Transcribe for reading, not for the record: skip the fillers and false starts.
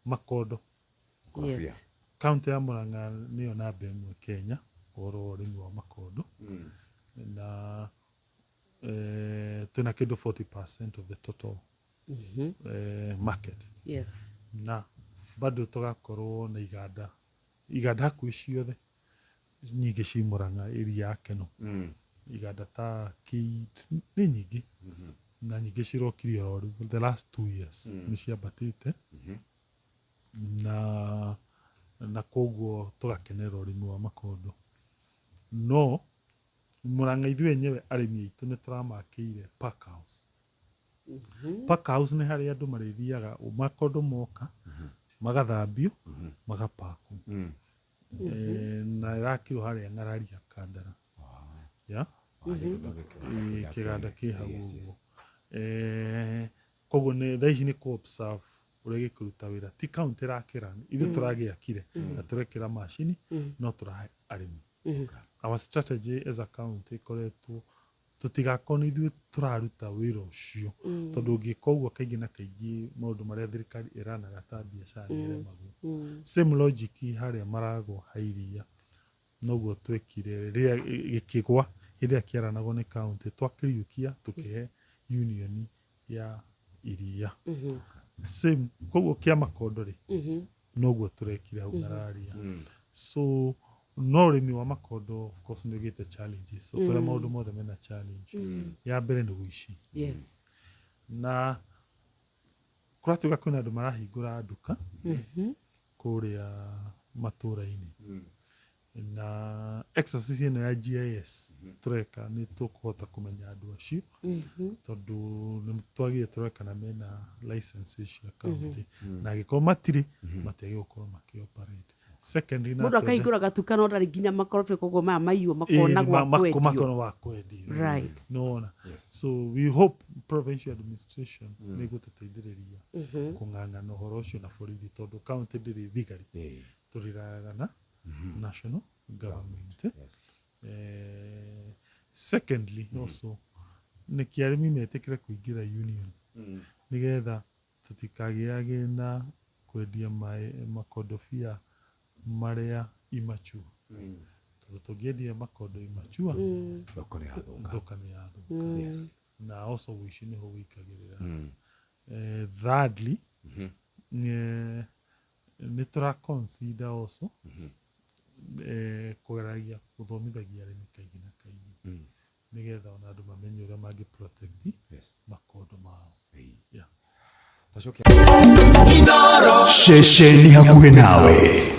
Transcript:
makondo. Yes. Kaunti ya Murang'a niyo namba ĩmwe Kenya ũhoro wa ũrĩmi wa makondo. Na tuna kĩndũ 40% of the total market. Yes. Na bado tugakorwo na iganda hakuhĩ ciothe nyingĩ ci Murang'a area ya Keno. Iganda ta Kit nĩ nyingĩ na nyingĩ cirokirio the last 2 years nĩ ciambatĩte na koguo tugakenera ũrĩmi wa makondo. No Murang'a ithuĩ enyewe arĩmi aitũ nĩ tũramakĩire pack house. Pack house nĩ harĩa andũ marĩthiaga makondo moka magathambio magapakwo. Na ĩrakĩrwo harĩa Ng'araria Kandara. Ya kĩganda kĩ hau ũguo. Koguo thaa ici nĩ kũ-observe ũrĩa gĩkũruta wĩra. Ti kaunti ĩrakĩra ithuĩ tũragĩakire na tũrekĩra macini no tũrahe arĩmi. Our strategy as a county ĩkoretwo tũtigakorwo nĩ ithuĩ tũraruta wĩra ũcio tondũ ũngĩka ũguo kaingĩ na kaingĩ maũndũ marĩa thirikari ĩranaga ta biacara nĩ ĩremagwo. Same logic harĩa Maragwa ha iria noguo twekire rĩrĩa gĩkĩgwa hĩndĩ ĩrĩa kĩaranagwo nĩ kaunti twakĩriũkia tũkĩhe union ya iria. Same koguo kĩa makondo rĩ noguo tũrekire hau Ng'araria. So no ũrĩmi wa makondo of course nĩ ũgĩte challenges. So tũrĩa maũndũ mothe mena challenge. Ya mbere nĩ ũici. Yes. Na kũratuĩka kwĩna andũ marahingũra nduka kũrĩa matũũra-inĩ. Na exercise ĩno ya GIS tũreka nĩ tũkũhota kũmenya andũ acio tondũ nĩ twagire tũrekana mena licenses cia county. Na angĩkorwo matirĩ matiagĩrĩirwo gũkorwo makĩoperate. Secondly, mũndũ akahingũra gatuka no ndarĩ nginya makorobia koguo maya maiywo makona gwa kwendio. Right. No. So we hope provincial administration nĩ gũtũteithĩrĩria kũng'ang'ana ũhoro ũcio na borithi tondũ county ndĩrĩ thigari. Tũrĩraga na national government. Secondly also nĩkĩ arĩmi metĩkĩre kũingĩra union nĩgetha tũtikagĩage na kwendia makondobia marĩa immature. Tondũ tũngĩendia makondo immature thoko nĩ yathũka. Na also ũici nĩho wĩkagĩrĩra. Thirdly nĩ tũra-consider also kũgeragia gũthomithagia arĩmi kaingĩ na kaingĩ nĩgetha ona andũ mamenye ũrĩa mangĩ-protect makondo mao. Ceceni hakuhĩ nawe.